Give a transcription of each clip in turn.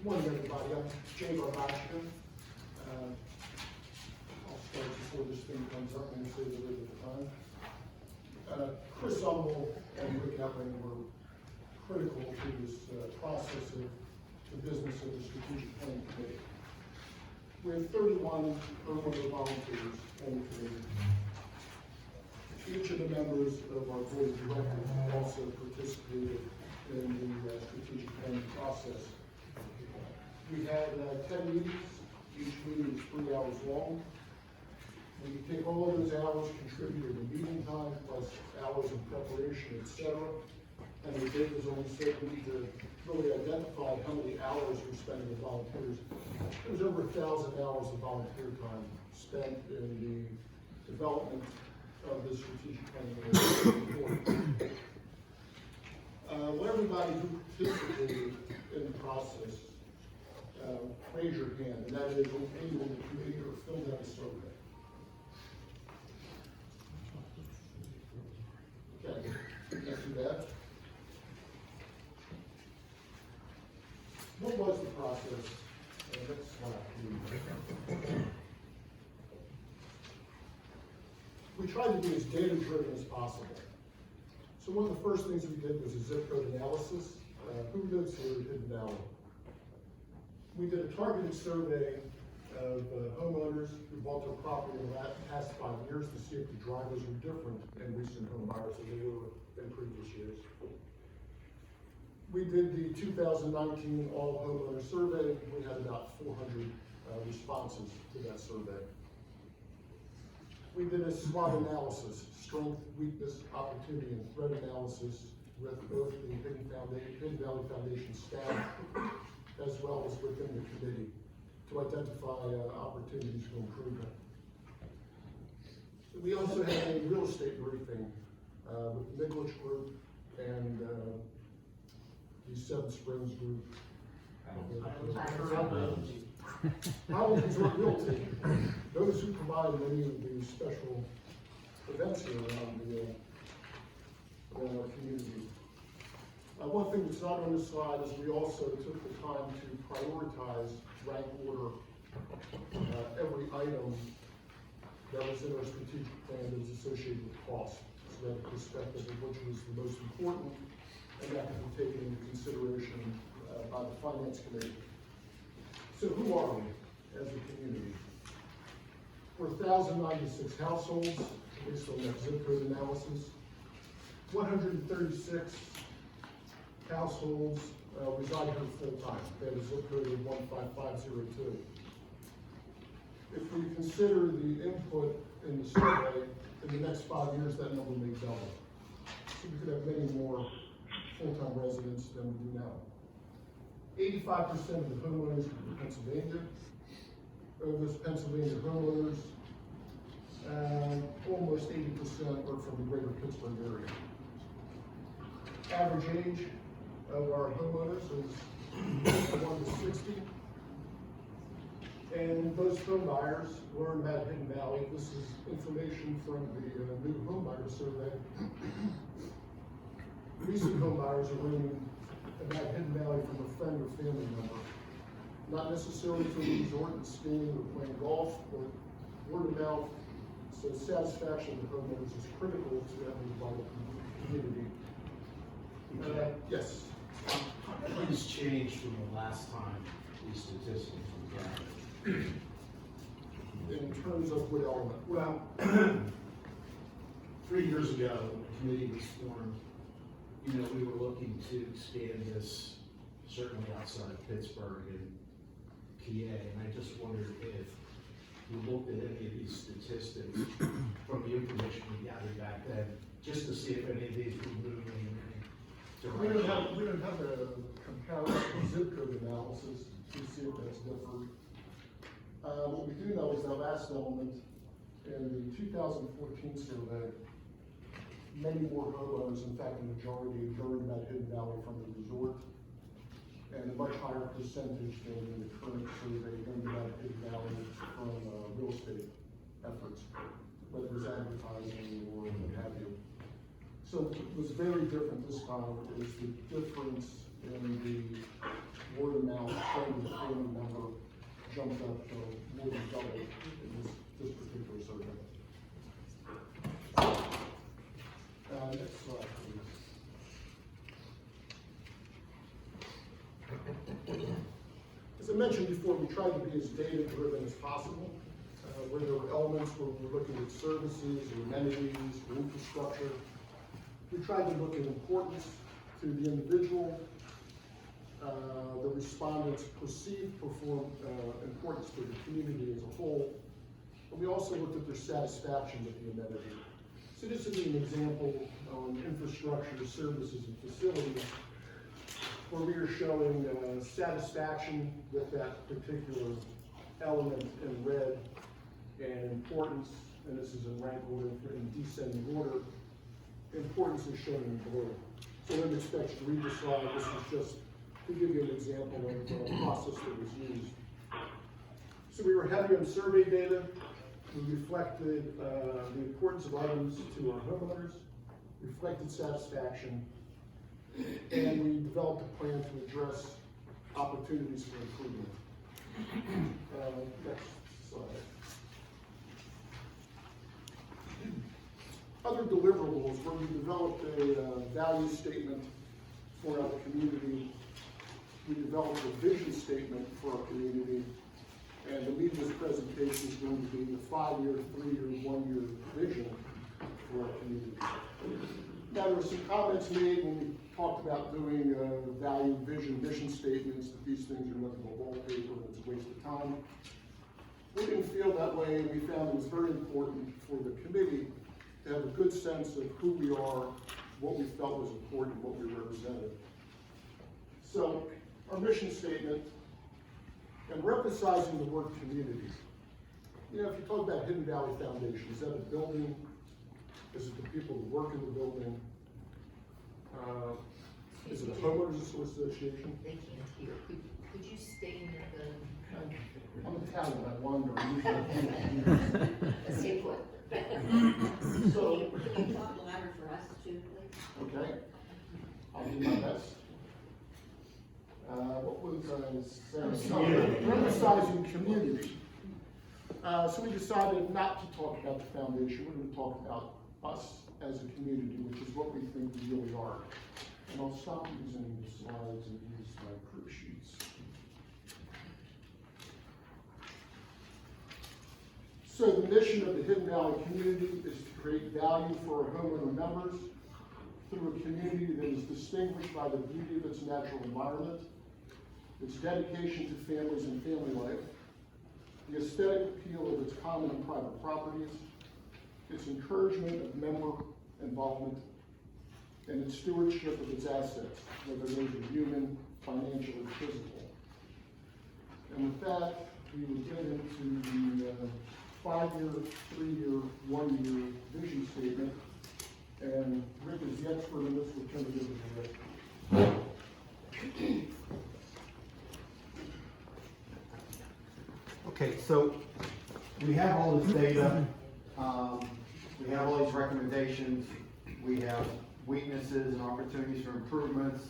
Morning, everybody. I'm Jay Garbaccio. I'll start before this thing comes up and say the rate at the time. Chris Umbel and Rick Epling were critical to this process of the business of the Strategic Planning Committee. We have 31 homeowner volunteers on the committee. Each of the members of our board of directors also participated in the strategic planning process. We had 10 meetings. Each meeting is 3 hours long. We take all of those hours contributed to meeting time, plus hours of preparation, etc. And the date was only said we need to really identify how many hours we're spending with volunteers. There's over 1,000 hours of volunteer time spent in the development of the strategic planning report. Everybody who participated in the process, raise your hand, and that is anyone in the committee or filled out a survey. Okay, not too bad. What was the process? Next slide, please. We tried to be as data-driven as possible. So one of the first things we did was a zip code analysis. Who lives here in Hidden Valley? We did a targeted survey of homeowners who bought their property in the past 5 years to see if the drivers were different in recent home buyers than they were in previous years. We did the 2019 all homeowner survey. We had about 400 responses to that survey. We did a SWOT analysis, strength, weakness, opportunity, and threat analysis with both the Hidden Valley Foundation staff as well as within the committee to identify opportunities for improvement. We also had a real estate briefing with the Midwich Group and the Seven Springs Group. Howland Resort Realty, those who provide many of the special events here around our community. One thing that's not on this slide is we also took the time to prioritize, rank order every item that was in our strategic plan that was associated with cost. So we had a perspective of which was the most important, and that can be taken into consideration by the Finance Committee. So who are we as a community? We're 1,096 households based on that zip code analysis. 136 households reside here full-time. They have a zip code of 15502. If we consider the input in the survey, in the next 5 years, that number may double. So we could have many more full-time residents than we do now. 85% of the homeowners are from Pennsylvania. Of those Pennsylvania homeowners, almost 80% are from the greater Pittsburgh area. Average age of our homeowners is 1 to 60. And most home buyers learn about Hidden Valley. This is information from the new home buyer survey. Recent home buyers are learning about Hidden Valley from a friend or family member. Not necessarily to a resort and skiing or playing golf, but word of mouth. So satisfaction of the homeowners is critical to having a vital community. Yes? What has changed from the last time these statistics were gathered? In terms of what element? Well, 3 years ago, when the committee was formed, we were looking to expand this certainly outside of Pittsburgh and PA, and I just wondered if you looked at any of these statistics from the information we gathered back then, just to see if any of these were moving in any direction. We don't have a comparison zip code analysis to see if that's different. What we do know is that last element in the 2014 survey, many more homeowners, in fact, the majority, learned about Hidden Valley from the resort, and a much higher percentage than in the current survey learned about Hidden Valley from real estate efforts, whether it was advertising or what have you. So what's very different this time is the difference in the word of mouth trend family member jumped up more than double in this particular survey. Next slide, please. As I mentioned before, we tried to be as data-driven as possible. Where there were elements where we're looking at services or amenities or infrastructure, we tried to look at importance to the individual, the respondents' perceived importance to the community as a whole, and we also looked at their satisfaction with the amenity. So this would be an example on infrastructure, services, and facilities, where we are showing satisfaction with that particular element in red, and importance, and this is in rank order, in descending order, importance is shown in blue. So I wouldn't expect you to read the slide, this is just to give you an example of the process that was used. So we were heavy on survey data, we reflected the importance of items to our homeowners, reflected satisfaction, and we developed a plan to address opportunities for improvement. Next slide. Other deliverables, where we developed a value statement for our community, we developed a vision statement for our community, and the lead of this presentation is going to be the 5-year, 3-year, 1-year vision for our community. Now, there were some comments made when we talked about doing value, vision, mission statements, that these things are nothing but wallpaper and it's a waste of time. We didn't feel that way, and we found it was very important for the committee to have a good sense of who we are, what we felt was important, what we represented. So, our mission statement, and we're emphasizing the word community. You know, if you talk about Hidden Valley Foundation, is that a building? Is it the people who work in the building? Is it a homeowners association? They can't hear. Could you stay in the, I'm Italian, I wonder. stay put? So, Can you talk louder for us too, please? okay, I'll do my best. What was I saying? We're emphasizing community. So we decided not to talk about the foundation, we're going to talk about us as a community, which is what we think we really are. And I'll stop using the slides and use my proof sheets. So the mission of the Hidden Valley community is to create value for our homeowner members through a community that is distinguished by the beauty of its natural environment, its dedication to families and family life, the aesthetic appeal of its common and private properties, its encouragement of member involvement, and its stewardship of its assets, whether those are human, financial, or physical. And with that, we will get into the 5-year, 3-year, 1-year vision statement. And Rick is the expert in this, we'll turn it over to Rick. Okay, so we have all this data, we have all these recommendations, we have weaknesses and opportunities for improvements.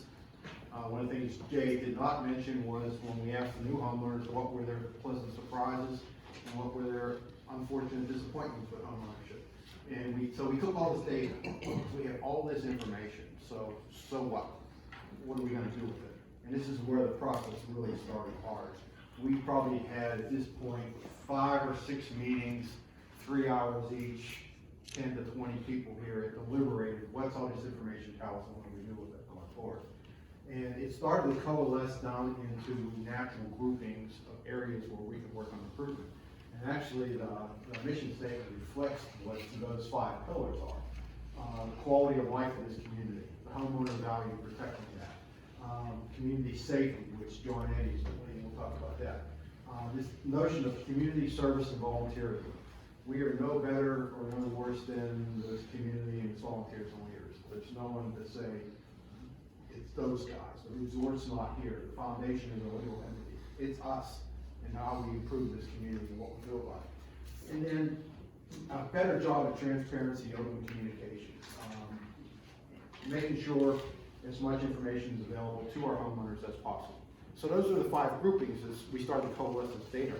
One of the things Jay did not mention was when we asked the new homeowners what were their pleasant surprises and what were their unfortunate disappointments with homeownership. And so we took all this data, we have all this information, so what? What are we gonna do with it? And this is where the process really started hard. We probably had at this point 5 or 6 meetings, 3 hours each, 10 to 20 people here deliberated, what's all this information tell us and what do we do with it going forward? And it started to coalesce down into natural groupings of areas where we could work on improvement. And actually the mission statement reflects what those 5 pillars are. The quality of life in this community, the homeowner value, protecting that. Community safety, which John Eddie's leading, we'll talk about that. This notion of community service and volunteerism. We are no better or no worse than this community and its volunteers and leaders. There's no one to say it's those guys. The resort's not here. The foundation is a legal entity. It's us and how we improve this community and what we do about it. And then a better job of transparency and open communication. Making sure as much information is available to our homeowners as possible. So those are the 5 groupings as we start to coalesce this data.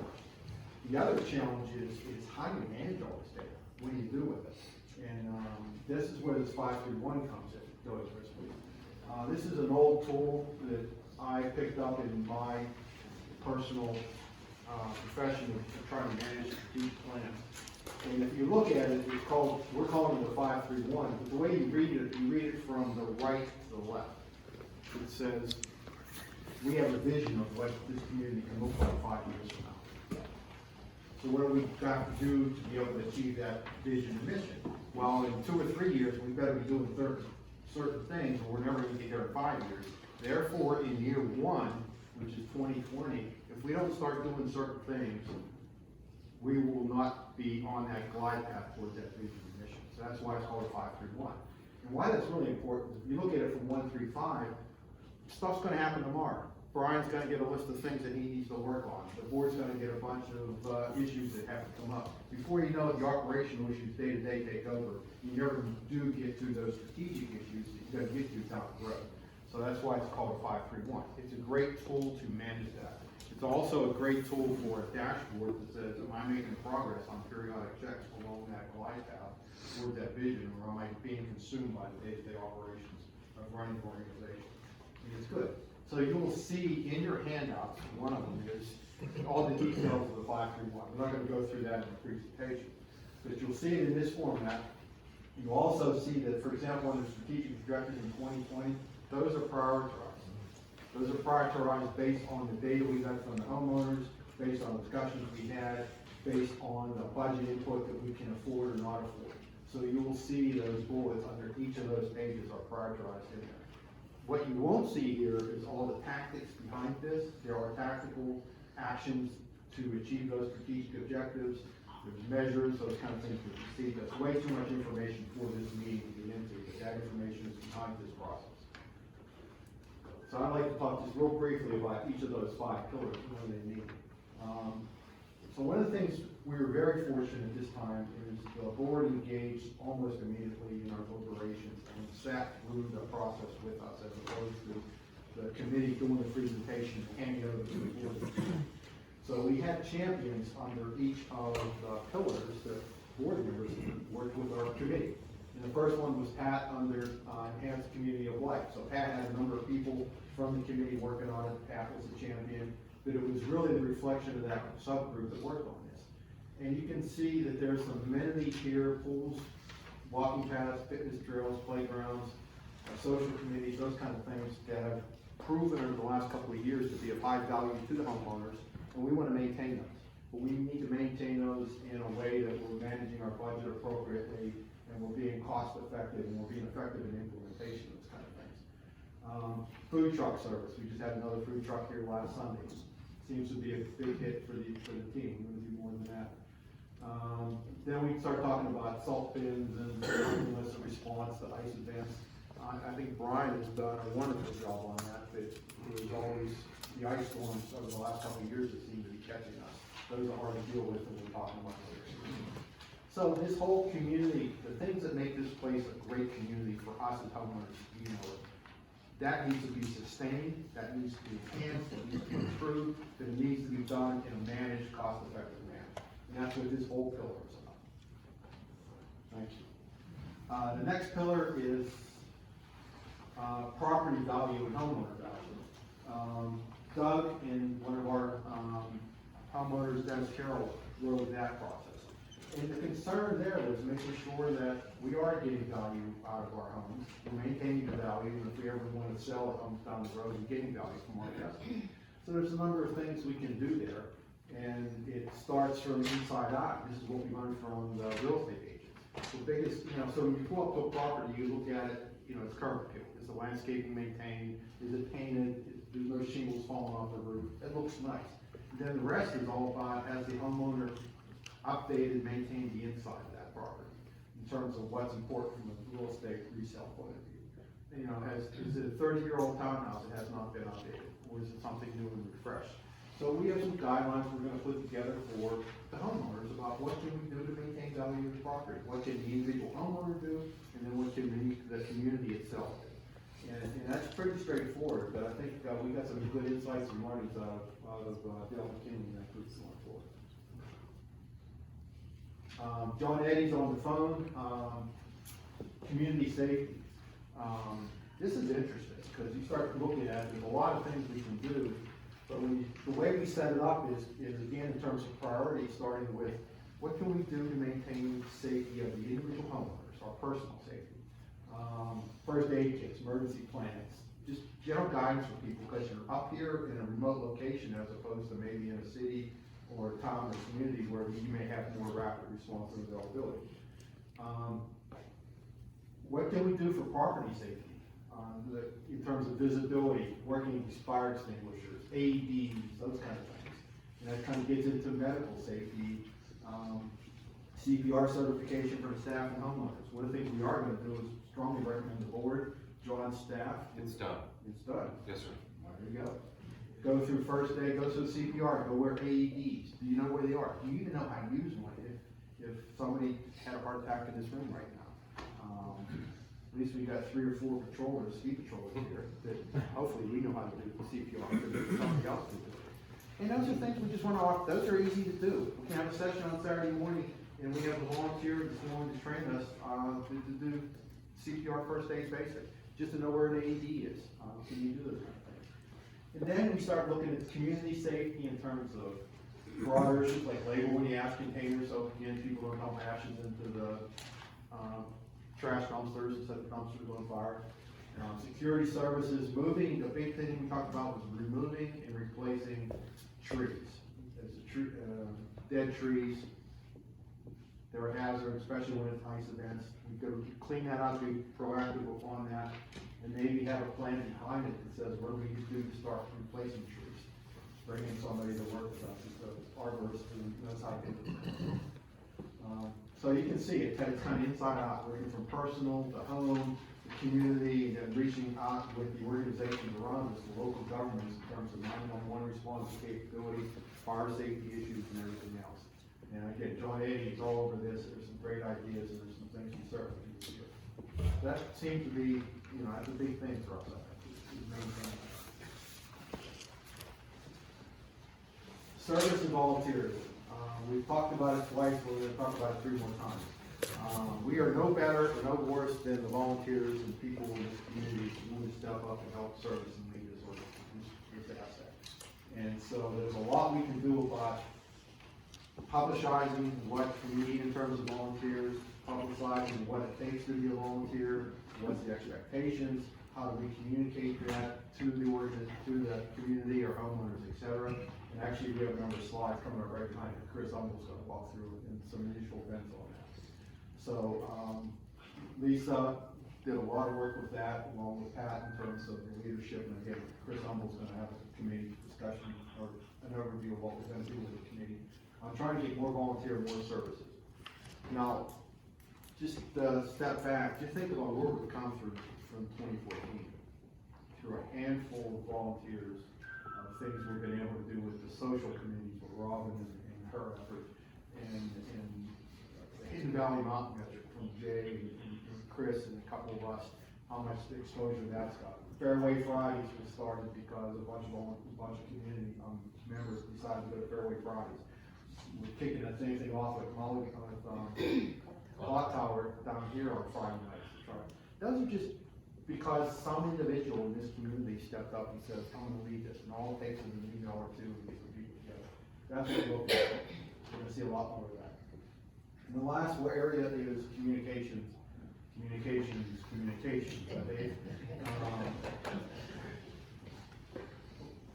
The other challenge is how do you manage all this data? What do you do with it? And this is where this 531 comes in, goes with. This is an old tool that I picked up in my personal profession of trying to manage strategic plans. And if you look at it, we're calling it the 531, but the way you read it from the right to the left. It says, we have a vision of what this community can look like 5 years from now. So what do we got to do to be able to achieve that vision and mission? Well, in 2 or 3 years, we better be doing certain things, or we're never gonna get there in 5 years. Therefore, in year 1, which is 2020, if we don't start doing certain things, we will not be on that glide path towards that vision and mission. So that's why it's called a 531. And why that's really important, if you look at it from 1 through 5, stuff's gonna happen tomorrow. Brian's gonna get a list of things that he needs to work on. The board's gonna get a bunch of issues that have to come up. Before you know it, the operational issues day to day take over. You never do get to those strategic issues that you gotta get to down the road. So that's why it's called a 531. It's a great tool to manage that. It's also a great tool for a dashboard that says, am I making progress on periodic checks along that glide path toward that vision, or am I being consumed by the day-to-day operations of running the organization? And it's good. So you will see in your handouts, one of them is all the details of the 531. We're not going to go through that in the presentation, but you'll see it in this format. You also see that, for example, under strategic objectives in 2020, those are prioritized. Those are prioritized based on the data we got from the homeowners, based on discussions we had, based on the budget input that we can afford or not afford. So you will see those bullets under each of those pages are prioritized in there. What you won't see here is all the tactics behind this. There are tactical actions to achieve those strategic objectives. There's measures, those kind of things that you see. That's way too much information for this meeting to get into, but that information is behind this process. So I'd like to talk just real briefly about each of those 5 pillars when they meet. So one of the things we were very fortunate at this time is the board engaged almost immediately in our deliberations and sat through the process with us as opposed to the committee doing the presentation and handing over to the board. So we had champions under each of the pillars that board members worked with our committee. And the first one was Pat under Enhanced Community of Life. So Pat had a number of people from the committee working on it. Pat was the champion, but it was really the reflection of that subgroup that worked on this. And you can see that there's some amenities here, pools, walking paths, fitness trails, playgrounds, social committees, those kind of things that have proven over the last couple of years to be of high value to the homeowners, and we want to maintain those. But we need to maintain those in a way that we're managing our budget appropriately, and we're being cost effective, and we're being effective in implementation of those kind of things. Food truck service, we just had another food truck here last Sunday. Seems to be a big hit for the team. We're gonna do more than that. Then we start talking about salt bins and list of response to ice events. I think Brian has done a wonderful job on that, but it was always the ice storms over the last couple of years that seem to be catching us. Those are hard to deal with when we're talking about this. So this whole community, the things that make this place a great community for us as homeowners, you know, that needs to be sustained, that needs to be enhanced, that needs to be improved, that it needs to be done in a managed, cost-effective manner. And that's what this whole pillar is about. Thank you. The next pillar is property value and homeowner value. Doug and one of our homeowners, Dennis Carroll, wrote that process. And the concern there was making sure that we are getting value out of our homes, we're maintaining the value, and if we ever want to sell a home down the road, we're getting value from our customers. So there's a number of things we can do there, and it starts from inside out. This is what we learned from the real estate agents. The biggest, so when you pull up to a property, you look at it, its curb appeal. Is the landscaping maintained? Is it painted? There's no shingles falling off the roof. It looks nice. Then the rest is all about, has the homeowner updated, maintained the inside of that property in terms of what's important from a real estate resale point of view. Is it a 30-year-old townhouse that has not been updated, or is it something new and refreshed? So we have some guidelines we're going to put together for the homeowners about what can we do to maintain value of the property, what can the individual homeowner do, and then what can the community itself do. And that's pretty straightforward, but I think, we got some good insights and learnings out of Dale McKinney and that group's going forward. John Eddie's on the phone, community safety. This is interesting, because you start looking at, there's a lot of things we can do, but the way we set it up is again, in terms of priority, starting with, what can we do to maintain safety of the individual homeowners, our personal safety? First aid kits, emergency plans, just general guidance for people, because you're up here in a remote location as opposed to maybe in a city or a town or community where you may have more rapid response and availability. What can we do for property safety? In terms of visibility, working with fire extinguishers, AEDs, those kind of things. And that kind of gets into medical safety, CPR certification for the staff and homeowners. One of the things we are gonna do is strongly recommend the board, John's staff. It's done. It's done. Yes, sir. There you go. Go through first aid, go through CPR, go wear AEDs. Do you know where they are? Do you even know how to use one if somebody had a heart attack in this room right now? At least we got 3 or 4 patrollers, ski patrollers here, that hopefully we know how to do CPR, but somebody else can do it. And those are things we just want to offer, those are easy to do. We can have a session on Saturday morning, and we have a volunteer that's willing to train us, to do CPR first aid basic, just to know where an AED is, can you do those kind of things. And then we start looking at community safety in terms of broader issues like label when you ask containers, so again, people don't dump ashes into the, trash dumpsters instead of dumpsters on fire. Security services, moving, the big thing we talked about was removing and replacing trees. There's dead trees, they're a hazard, especially when it's ice events. We could clean that up, be proactive on that, and maybe have a plan behind it that says, what do we do to start replacing trees? Bring in somebody to work with us, instead of arborist who knows how to do it. So you can see it's kind of inside out, working from personal to home, the community, and then reaching out with the organizations around us, the local governments, in terms of 911 response capability, fire safety issues, and everything else. And again, John Eddie is all over this. There's some great ideas, and there's some things we certainly can do here. That seems to be, that's a big thing for us. Service and volunteers. We've talked about it twice, but we're going to talk about it 3 more times. We are no better or no worse than the volunteers and people in this community who want to step up and help service and lead this asset. And so there's a lot we can do about publicizing what we need in terms of volunteers, publicizing what it takes to be a volunteer, what's the expectations, how do we communicate that to the community or homeowners, etc. And actually, we have a number of slides coming up right behind it. Chris Humble's going to walk through and some initial events on that. So, Lisa did a lot of work with that, along with Pat, in terms of the leadership. And again, Chris Humble's going to have a committee discussion or an overview of what we're going to do with the committee. I'm trying to get more volunteer, more services. Now, just step back, just think about where we've come through from 2014 through a handful of volunteers. Things we've been able to do with the social communities with Robin and her effort, and the Hidden Valley Mountain Metric from Jay and Chris and a couple of us, how much exposure that's got. Fairway Fridays was started because a bunch of community members decided to go to Fairway Fridays. We're kicking the same thing off at Molly Clock Tower down here on Friday nights. Those are just because some individual in this community stepped up and said, I'm going to lead this, and all it takes is an email or 2 to get some people together. That's what we're looking at. We're going to see a lot more of that. And the last area is communications. Communications.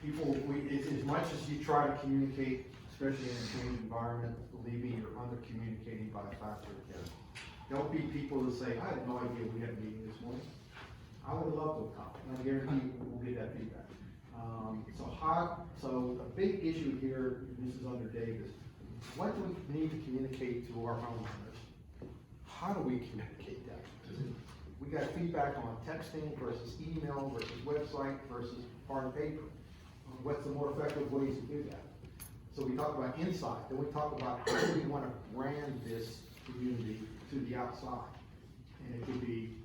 People, it's as much as you try to communicate, especially in a changed environment, believe me, you're under-communicating by a factor of 10. Don't be people who say, I had no idea we had a meeting this morning. I would love to come, and I guarantee we'll get that feedback. So a big issue here, and this is under Davis, what do we need to communicate to our homeowners? How do we communicate that? We got feedback on texting versus email versus website versus hard paper. What's the more effective ways to do that? So we talk about insight, then we talk about how do we want to brand this community to the outside. And it could be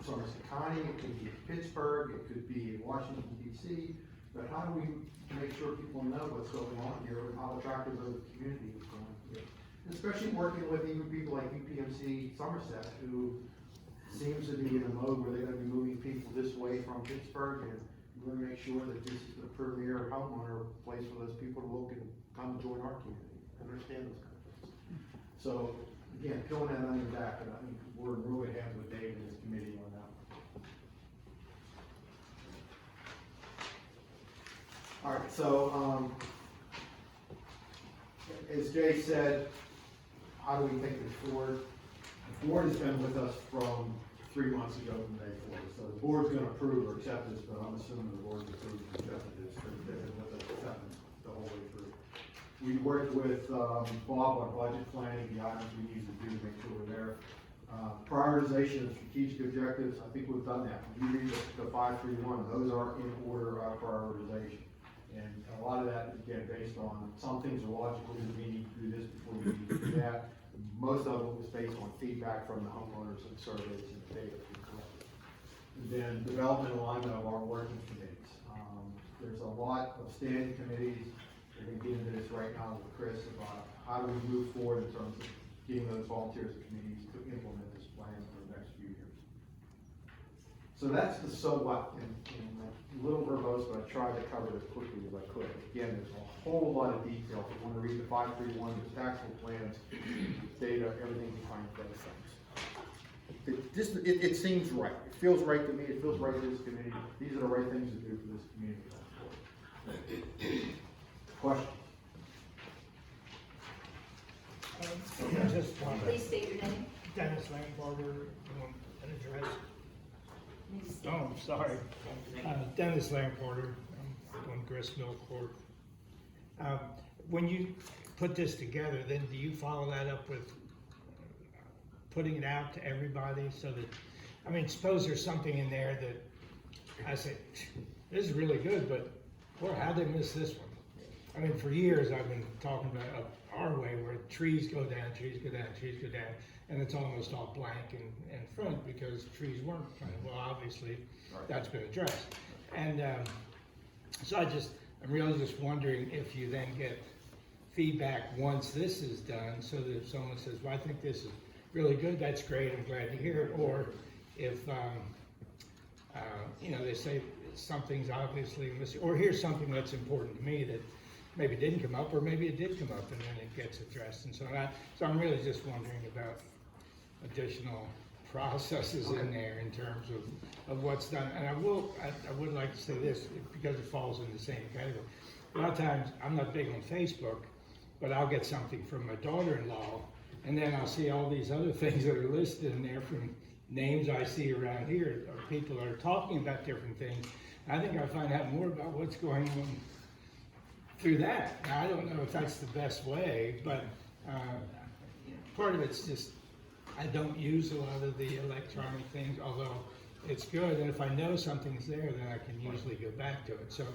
Somerset County, it could be Pittsburgh, it could be Washington DC, but how do we make sure people know what's going on here and how attractive the community is going here? Especially working with even people like UPMC Somerset, who seems to be in a mode where they're gonna be moving people this way from Pittsburgh, and we're gonna make sure that this is the premier homeowner place for those people to look and come join our community, understand those kind of things. So, again, peeling that onion back, and I think we're in really hands with Dave and his committee on that. All right, so, as Jay said, how do we take this forward? The board has been with us from 3 months ago from May 4th, so the board's gonna approve or accept this, but I'm assuming the board's approved or accepted this, because they've been with us accepting the whole way through. We worked with, Bob on budget planning, the items we need to do to make sure we're there. Prioritization of strategic objectives, I think we've done that. When you read the 531, those are in order of prioritization. And a lot of that is, again, based on, some things are logical, we need to do this before we need to do that. Most of it was based on feedback from the homeowners and surveys and the data we collected. And then development and alignment of our working committees. There's a lot of standing committees. We're gonna get into this right now with Chris about how do we move forward in terms of getting those volunteers and committees to implement this plan for the next few years. So that's the so what, and a little verbose, but I tried to cover it as quickly as I could. Again, there's a whole lot of detail. If you want to read the 531, the taxable plans, data, everything behind those things. It seems right. It feels right to me. It feels right to this committee. These are the right things to do for this community going forward. Questions? Just one, Please state your name. Dennis Lamparter, an address. Please state- Oh, I'm sorry. Dennis Lamparter, I'm on Grist Mill Court. When you put this together, then do you follow that up with putting it out to everybody so that, I mean, suppose there's something in there that I say, this is really good, but boy, how'd they miss this one? I mean, for years I've been talking about up our way where trees go down, trees go down, trees go down, and it's almost all blank in front because trees weren't planted. Well, obviously, that's been addressed. And so I'm really just wondering if you then get feedback once this is done, so that if someone says, well, I think this is really good, that's great, I'm glad to hear it, or if, you know, they say something's obviously missing, or here's something that's important to me that maybe didn't come up, or maybe it did come up and then it gets addressed, and so I'm really just wondering about additional processes in there in terms of what's done. And I would like to say this, because it falls in the same category. A lot of times, I'm not big on Facebook, but I'll get something from my daughter-in-law, and then I'll see all these other things that are listed in there from names I see around here, or people that are talking about different things. I think I find out more about what's going on through that. Now, I don't know if that's the best way, but part of it's just, I don't use a lot of the electronic things, although it's good, and if I know something's there, then I can usually go back to it. So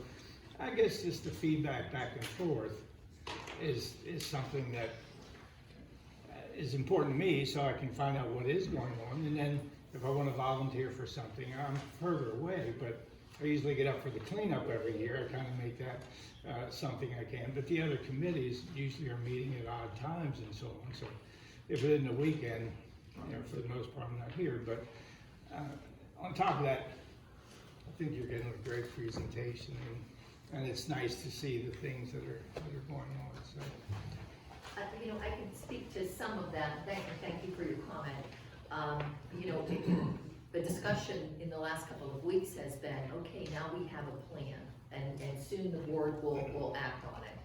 I guess just the feedback back and forth is something that is important to me, so I can find out what is going on, and then if I want to volunteer for something, I'm further away, but I usually get up for the cleanup every year. I kind of make that something I can, but the other committees usually are meeting at odd times and so on, so if within the weekend, you know, for the most part, I'm not here, but on top of that, I think you're getting a great presentation, and it's nice to see the things that are going on, so. You know, I can speak to some of that. Thank you for your comment. You know, the discussion in the last couple of weeks has been, okay, now we have a plan, and soon the board will act on it.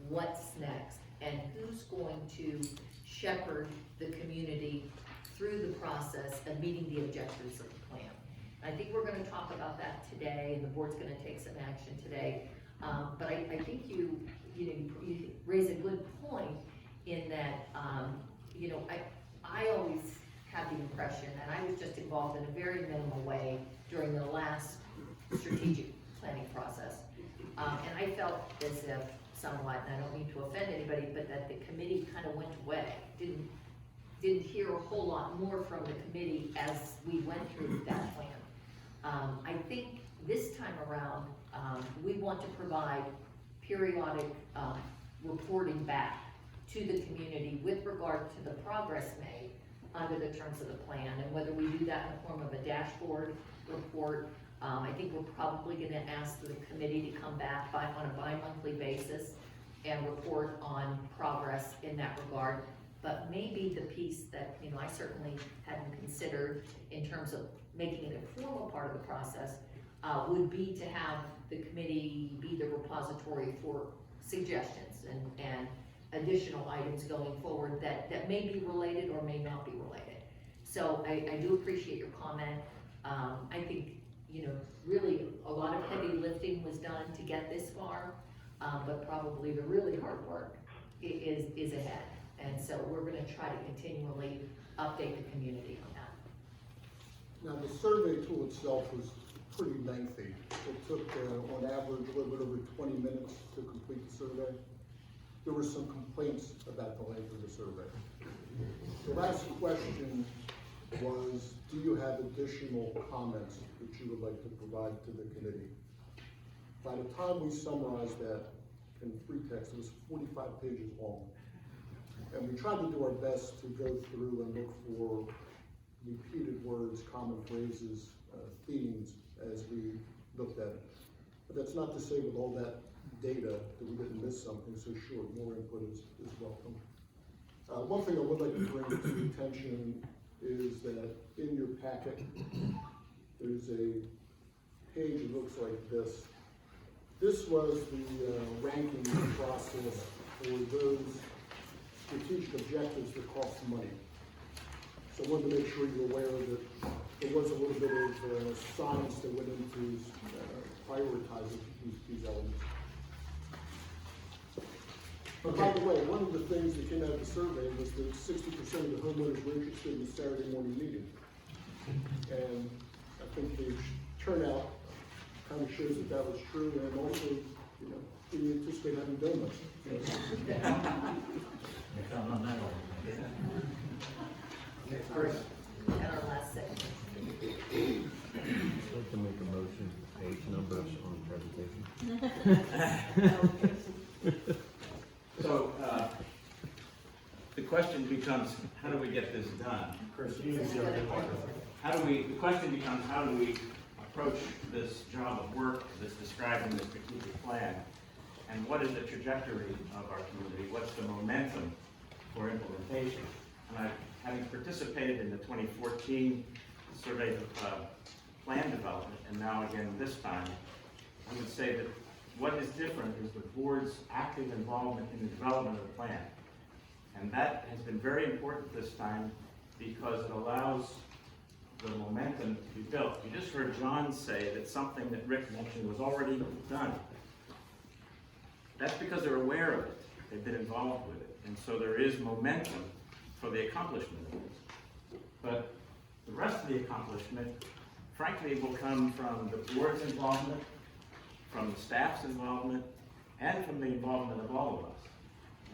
What's next? And who's going to shepherd the community through the process of meeting the objectives of the plan? I think we're gonna talk about that today, and the board's gonna take some action today. But I think you raise a good point in that, you know, I always had the impression, and I was just involved in a very minimal way during the last strategic planning process. And I felt as if somewhat, and I don't mean to offend anybody, but that the committee kind of went away, didn't didn't hear a whole lot more from the committee as we went through that plan. I think this time around, we want to provide periodic, reporting back to the community with regard to the progress made under the terms of the plan, and whether we do that in the form of a dashboard report. I think we're probably gonna ask the committee to come back on a bi-monthly basis and report on progress in that regard. But maybe the piece that, you know, I certainly hadn't considered in terms of making it a formal part of the process, would be to have the committee be the repository for suggestions and additional items going forward that may be related or may not be related. So I do appreciate your comment. I think, you know, really a lot of heavy lifting was done to get this far, but probably the really hard work is ahead. And so we're gonna try to continually update the community on that. Now, the survey tool itself was pretty lengthy. It took, on average, a little bit over 20 minutes to complete the survey. There were some complaints about the length of the survey. The last question was, do you have additional comments that you would like to provide to the committee? By the time we summarized that in free text, it was 45 pages long. And we tried to do our best to go through and look for repeated words, common phrases, themes as we looked at it. But that's not to say with all that data that we didn't miss something, so sure, more input is welcome. One thing I would like to bring to your attention is that in your packet, there's a page that looks like this. This was the ranking process for those strategic objectives that cost money. So I wanted to make sure you're aware that there was a little bit of science that went into prioritizing these elements. But by the way, one of the things that came out of the survey was that 60% of the homeowners were interested in the Saturday morning meeting. And I think the turnout kind of shows that that was true, and also, you know, we anticipate having donuts. First, and our last segment. I'd like to make a motion, page numbers on presentation. So, the question becomes, how do we get this done? The question becomes, how do we approach this job of work that's described in the strategic plan? And what is the trajectory of our community? What's the momentum for implementation? And having participated in the 2014 survey of plan development, and now again this time, I would say that what is different is the board's active involvement in the development of the plan. And that has been very important this time because it allows the momentum to be built. You just heard John say that something that Rick mentioned was already done. That's because they're aware of it. They've been involved with it. And so there is momentum for the accomplishment of this. But the rest of the accomplishment, frankly, will come from the board's involvement, from the staff's involvement, and from the involvement of all of us.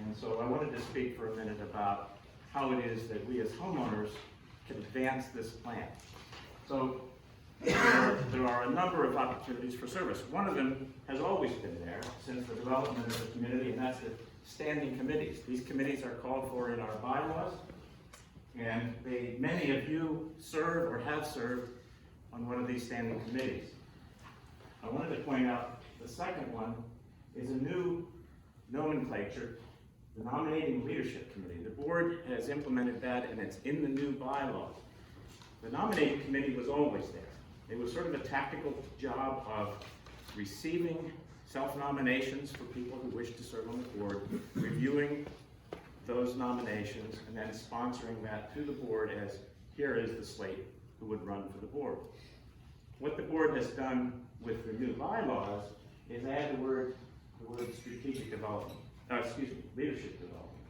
And so I wanted to speak for a minute about how it is that we as homeowners can advance this plan. So there are a number of opportunities for service. One of them has always been there since the development of the community, and that's the standing committees. These committees are called for in our bylaws, and many of you serve or have served on one of these standing committees. I wanted to point out the second one is a new nomenclature, the Nominating Leadership Committee. The board has implemented that, and it's in the new bylaws. The nominating committee was always there. It was sort of a tactical job of receiving self-nominations for people who wish to serve on the board, reviewing those nominations, and then sponsoring that to the board as, here is the slate who would run for the board. What the board has done with the new bylaws is add the word strategic development, leadership development.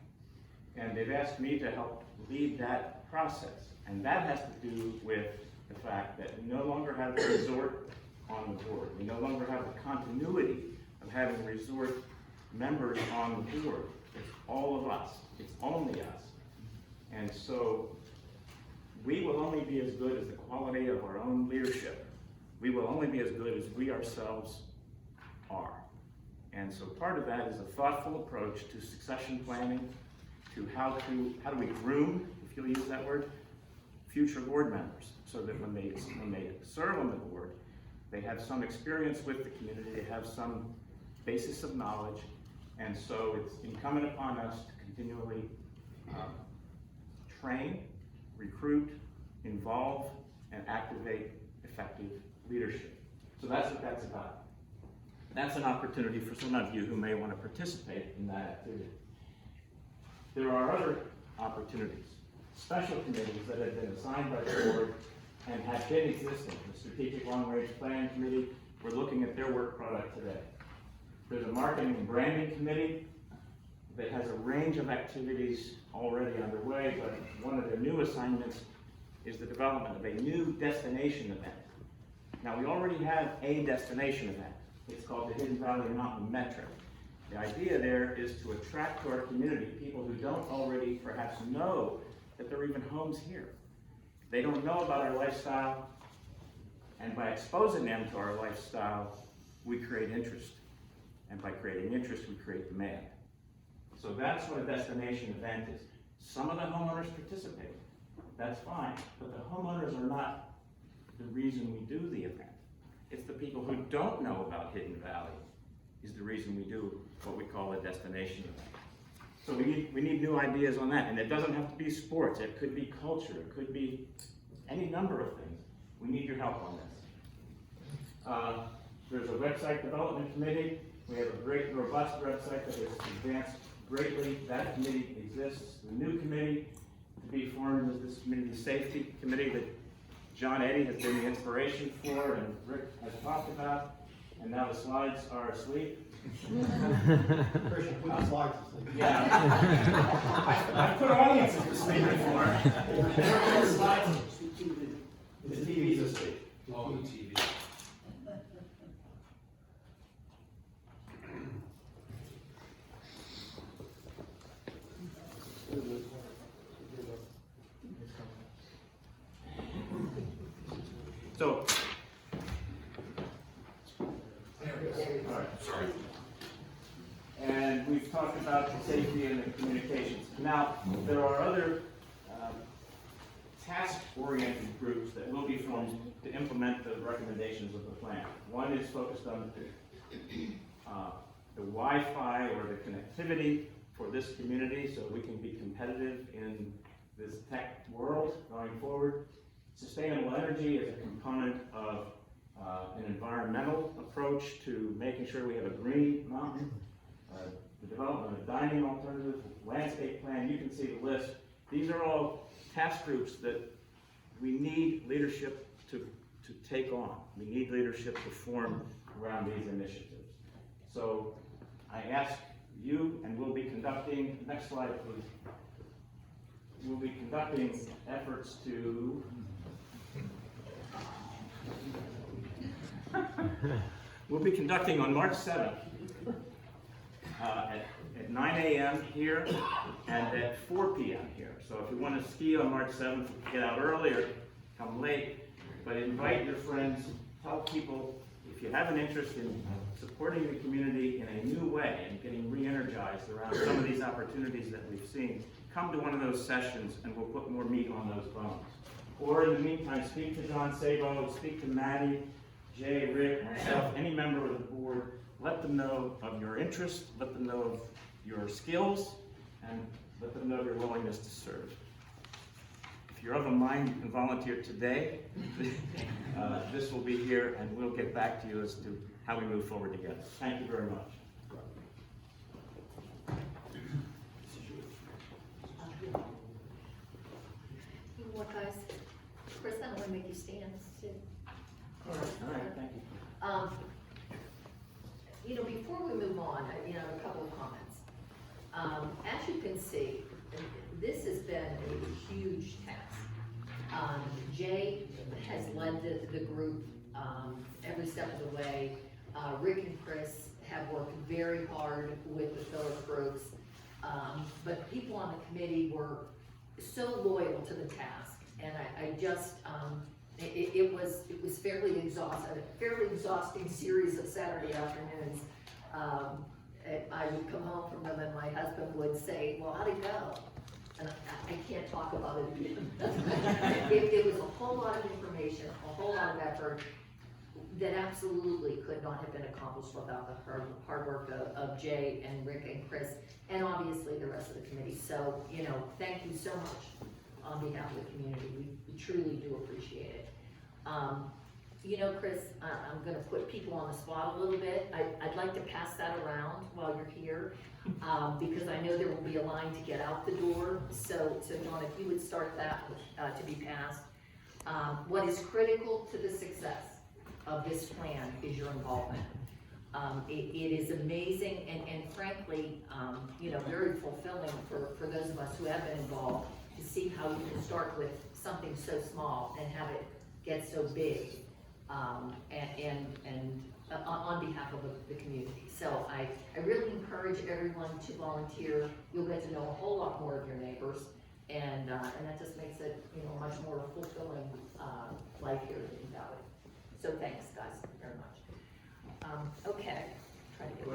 And they've asked me to help lead that process. And that has to do with the fact that we no longer have the resort on the board. We no longer have the continuity of having resort members on the board. It's all of us. It's only us. And so we will only be as good as the quality of our own leadership. We will only be as good as we ourselves are. And so part of that is a thoughtful approach to succession planning, to how do we groom, if you'll use that word, future board members, so that when they serve on the board, they have some experience with the community, they have some basis of knowledge, and so it's incumbent upon us to continually train, recruit, involve, and activate effective leadership. So that's what that's about. That's an opportunity for some of you who may want to participate in that activity. There are other opportunities, special committees that have been assigned by the board and have been existing. The Strategic Long Range Planning Committee, we're looking at their work product today. There's a Marketing and Branding Committee that has a range of activities already underway, but one of their new assignments is the development of a new destination event. Now, we already have a destination event. It's called the Hidden Valley Mountain Metro. The idea there is to attract to our community people who don't already perhaps know that there are even homes here. They don't know about our lifestyle, and by exposing them to our lifestyle, we create interest. And by creating interest, we create demand. So that's what a destination event is. Some of the homeowners participate. That's fine, but the homeowners are not the reason we do the event. It's the people who don't know about Hidden Valley is the reason we do what we call a destination event. So we need new ideas on that, and it doesn't have to be sports. It could be culture. It could be any number of things. We need your help on this. There's a website development committee. We have a great, robust website that has advanced greatly. That committee exists. The new committee to be formed is this community safety committee that John Eddy has been the inspiration for and Rick has talked about. And now the slides are asleep. Christian, put the slides asleep. Yeah. I put audiences to sleep before. The slides, the TV's asleep. Oh, the TV. So, all right, sorry. And we've talked about the safety and the communications. Now, there are other task-oriented groups that will be formed to implement the recommendations of the plan. One is focused on the Wi-Fi or the connectivity for this community so we can be competitive in this tech world going forward. Sustainable energy is a component of an environmental approach to making sure we have a green mountain, the development of dining alternatives, landscape plan, you can see the list. These are all task groups that we need leadership to take on. We need leadership to form around these initiatives. So I ask you, and we'll be conducting, next slide please, we'll be conducting efforts to we'll be conducting on March 7th at 9 a.m. here and at 4 p.m. here. So if you want to ski on March 7th, get out earlier, come late, but invite your friends, tell people if you have an interest in supporting the community in a new way and getting re-energized around some of these opportunities that we've seen, come to one of those sessions and we'll put more meat on those bones. Or in the meantime, speak to John Sabo, speak to Maddie, Jay, Rick, myself, any member of the board. Let them know of your interest, let them know of your skills, and let them know of your willingness to serve. If you're of a mind, you can volunteer today. This will be here, and we'll get back to you as to how we move forward together. Thank you very much. You know what, guys? Chris, I don't want to make you stand. Sit. All right, thank you. You know, before we move on, a couple of comments. As you can see, this has been a huge task. Jay has led the group every step of the way. Rick and Chris have worked very hard with the Phillips groups. But people on the committee were so loyal to the task, and I just, it was fairly exhausting series of Saturday afternoons. I would come home from them and my husband would say, well, how'd it go? And I can't talk about it again. It was a whole lot of information, a whole lot of effort that absolutely could not have been accomplished without the hard work of Jay and Rick and Chris, and obviously the rest of the committee. So, you know, thank you so much on behalf of the community. We truly do appreciate it. You know, Chris, I'm gonna put people on the spot a little bit. I'd like to pass that around while you're here, because I know there will be a line to get out the door. So John, if you would start that to be passed. What is critical to the success of this plan is your involvement. It is amazing and frankly, you know, very fulfilling for those of us who have been involved to see how you can start with something so small and have it get so big, and on behalf of the community. So I really encourage everyone to volunteer. You'll get to know a whole lot more of your neighbors, and that just makes it, you know, much more fulfilling life here in Valley. So thanks, guys, very much. Okay.